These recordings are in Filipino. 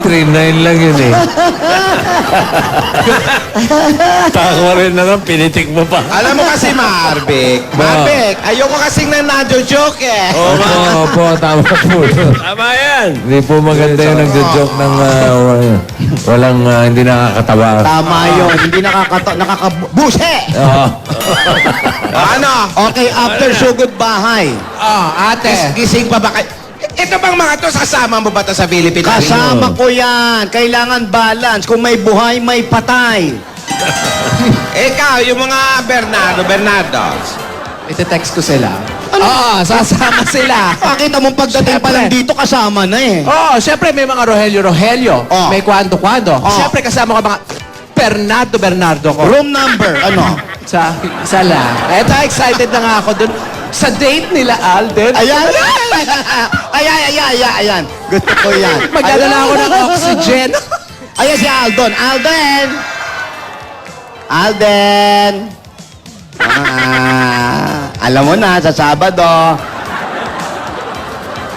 39 lang yun eh. Tako rin na lang, pinitik mo pa. Alam mo kasi, Marvic. Marvic, ayoko kasing nanadyo-joke eh. Opo, tama po. Tama yan. Hindi po maganda yung nagjo-joke ng walang hindi nakakatawa. Tama yun. Hindi nakakabuse! Oo. Ano? Okay, after sugod bahay. Ate. Gising pa ba kayo? Ito bang mga to, kasama mo ba to sa Philippine Army? Kasama ko yan. Kailangan balance. Kung may buhay, may patay. Ikaw, yung mga Bernardo. Ite-text ko sila. Oo, sasama sila. Pakita mong pagdating pa lang dito, kasama na eh. Oo, syempre may mga Rogelio. Oh. May kwando-kwando. Oh. Syempre kasama ko mga Bernardo ko. Room number, ano? Sa isa lang. Eto, excited na nga ako dun. Sa date nila, Alden. Ayan! Ayan! Gusto ko yan. Magdadala ako ng oxygen. Ayan si Aldon. Alden! Alam mo na, sa Sabado.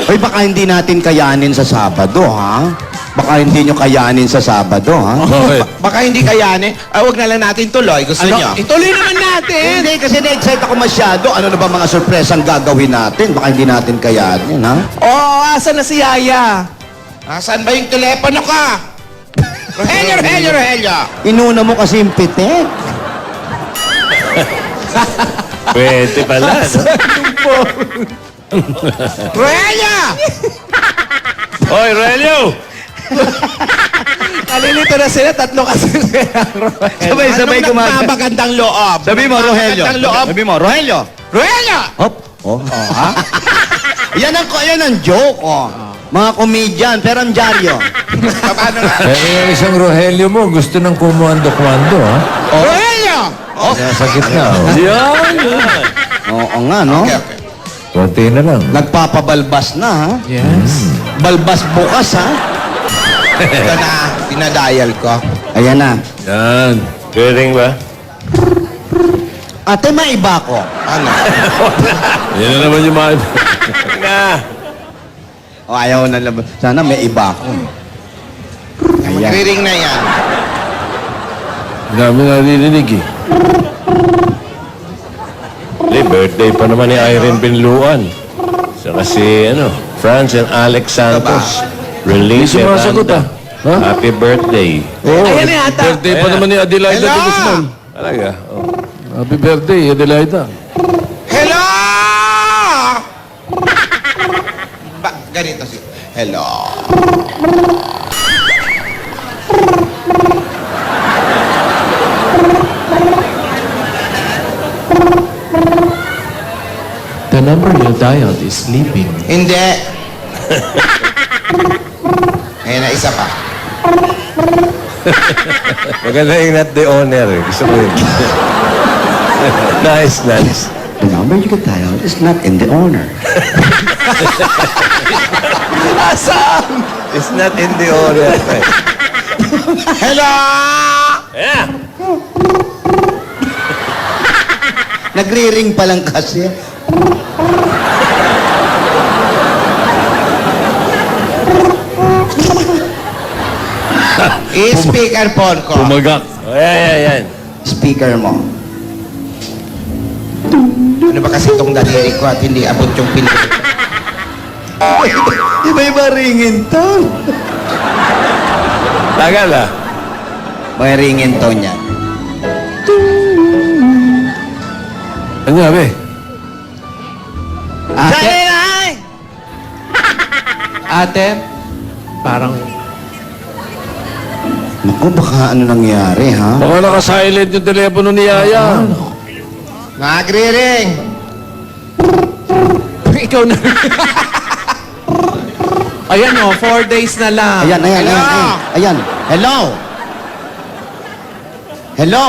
Uy, baka hindi natin kayanin sa Sabado, ha? Baka hindi nyo kayanin sa Sabado, ha? Baka hindi kayanin. Huwag na lang natin tuloy. Gusto nyo? Ituloy naman natin. Hindi, kasi na-excite ako masyado. Ano na ba mga sorpresang gagawin natin? Baka hindi natin kayanin, ha? Oo, asan na si Yaya? Asan ba yung telepono ka? Rogelio! Inuna mo kasi yung pitik. Pwede pala. Rogelio! Oy, Relio! Nalilito na sila, tatlo kasi sila. Sabay-sabay Anong kumain. nagpapagandang loob? Sabi mo, Rogelio. Nagpapagandang loob? Sabi mo, Rogelio. Rogelio! Hop. Ha? yan ang joke, Mga komedyan, pero ang dyaryo. Paano nga? Yung isang Rogelio mo, gusto ng kumando-kumando, ha? Rogelio! Sakit na, oh. Yan. Oo nga, no? Okay. Konti na lang. Nagpapabalbas na, ha? Yes. Balbas bukas, ha? Ito na, dinadial ko. Ayan na. Yan. Pwedeng ba? Ate, may iba ko. Ano? Yan na naman yung mga... Na. O, ayaw na labas. Sana may iba ko. Ayan. Magriring na yan. Dami narinig eh. Birthday pa naman ni Irene Pinluan. Saka si, Franz and Alex Santos. Release Hindi and sumasagot, Anda. Happy birthday. Ayan na yata. Birthday pa naman ni Adelaida Hello? de Guzman. Talaga? Oh. Happy birthday, Adelaida. Hello! Ganito si... Hello. The number you dialed is sleeping. Hindi. Ayan na, isa pa. Maganda yung not the owner eh. Gusto ko yun. Nice. The number you could dial is not in the owner. Asam! It's not in the owner. Hello! Yeah. Nagri-ring pa lang kasi. I-speaker phone ko. Pumagak. Yan. Speaker mo. Ano ba kasi itong daliri ko at hindi abot yung pinto? Iba-iba ringin tone. Tagal ah. May ringin tone yan. Ano sabi? Ate, parang Naku, baka ano nangyari, ha? Baka naka-silent yung telepono ni Yaya. Nagri-ring. ikaw na. Ayan o, 4 days na lang. Ayan. Hello? Hello?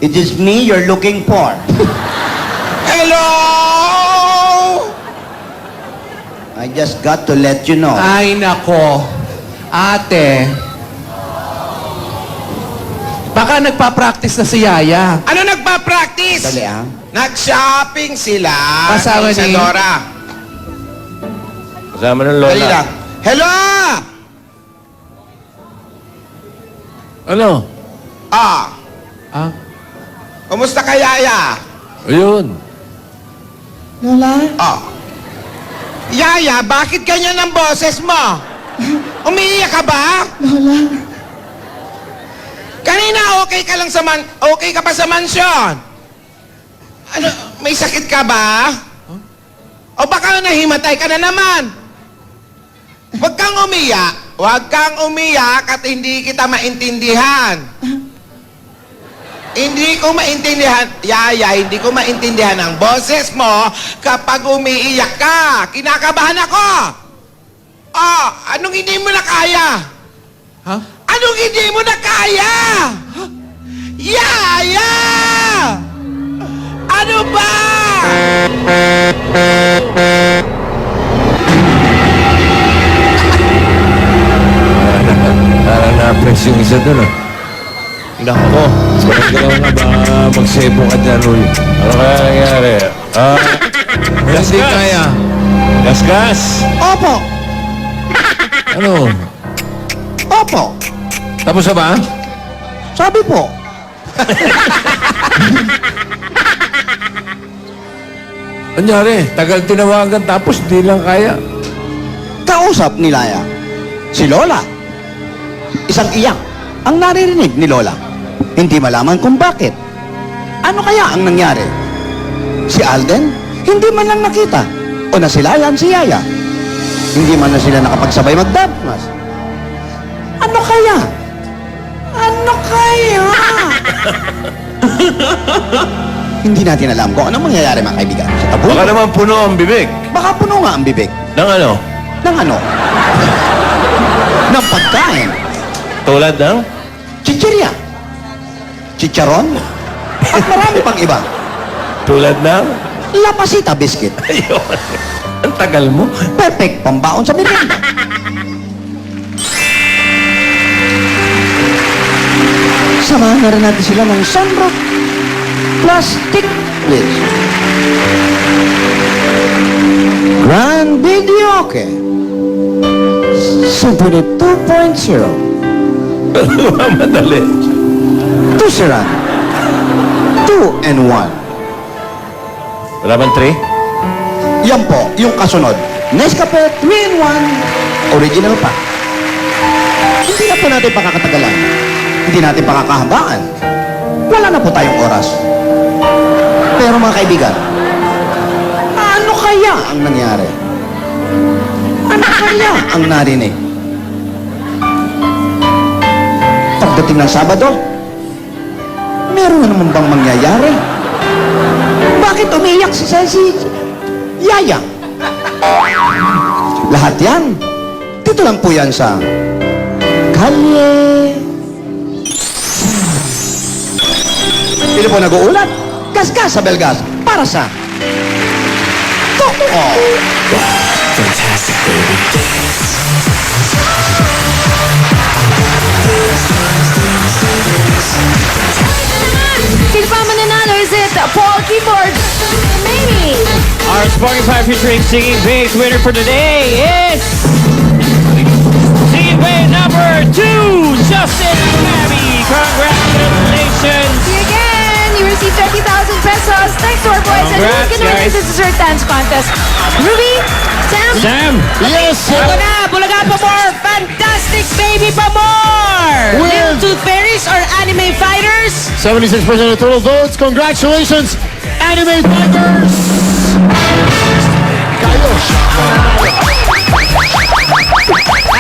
It is me you're looking for. Hello! I just got to let you know. Ay, nako. Ate. Baka nagpa-practice na si Yaya. Ano nagpa-practice? Dali, ha? Nag-shopping sila. Kasama sa ni- Dora. Kasama ng Dali lola. lang. Hello! Ano? Ah, Ah? kumusta ka, Yaya? Ayun. Ah. Yaya, bakit ganyan ang boses mo? Umiiyak ka ba? Kanina okay ka lang okay ka pa sa mansyon. Ano, may sakit ka ba? O baka nahimatay ka na naman? Huwag kang umiyak at hindi kita maintindihan. Hindi ko maintindihan, Yaya, hindi ko maintindihan ang boses mo kapag umiiyak ka. Kinakabahan ako. Oh, anong hindi mo na kaya? Ha? Anong hindi mo na kaya? Yaya! Ano ba? Na-press yung isa doon, ah. Nako. Galaw na ba magsebo ka dyan, Uy? Ano kaya nangyari? Hindi kaya. Gas-gas! Opo. Ano? Opo. Tapos na ba? Sabi po. Anyari? Tagal tinawagan tapos di lang kaya. Kausap ni Laya. Si Lola. Isang iyak ang naririnig ni Lola. Hindi malaman kung bakit. Ano kaya ang nangyari? Si Alden, hindi man lang nakita. O nasilayan si Yaya. Hindi man na sila nakapagsabay magdapmas. Ano kaya? Ano kaya? Hindi natin alam kung anong mangyayari mga kaibigan sa tabu. Baka naman puno ang bibig. Baka puno nga ang bibig. Ng ano? Ng ano? Ng pagkain. Tulad ng? Chichirya. Chicharon. At marami pang iba. Tulad ng? La Pasita biscuit. Ayun. Ang tagal mo. Perfect pambaon sa merienda. Samahan na rin natin sila ng Sunrock Plastic Please. Grand Videoke. Symphony 2.0. Madali. Tusiran. 2-in-1. Wala bang 3? Yan po, yung kasunod. Nescafe 3-in-1. Original pa. Hindi na po natin pakakatagalan. Hindi natin pakakahabaan. Wala na po tayong oras. Pero mga kaibigan, ano kaya ang nangyari? Ano kaya ang narinig? Pagdating ng Sabado, meron na naman bang mangyayari? Bakit umiyak si Yaya? Lahat yan, dito lang po yan sa Kalye. Pili po nag-uulat, gas-gas sa Belgas, para sa Totoo. Sino pa mananalo? Is it Paul Keyboard? Maybe. Our Sparking 5 featuring Singing Bass winner for today is Singing Bass number 2, Justin Gabby. Congratulations. See you again. You received 30,000 pesos. Thanks to our boys. And who's Congrats, gonna win guys. this dessert dance contest? Ruby? Sam? Sam. Yes, Ito na, Bulaga pa more. Fantastic baby pa more. Little Tooth Fairies or Anime Fighters? 76% of total votes. Congratulations, Anime Fighters!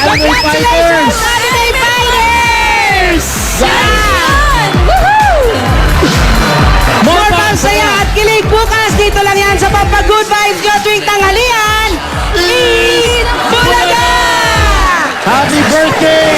Congratulations, Anime Fighters! Yan! Woohoo! More pang saya at kilig bukas. Dito lang yan sa Papa Good Vibes Go tuwing tanghalian. Eat Bulaga! Happy birthday!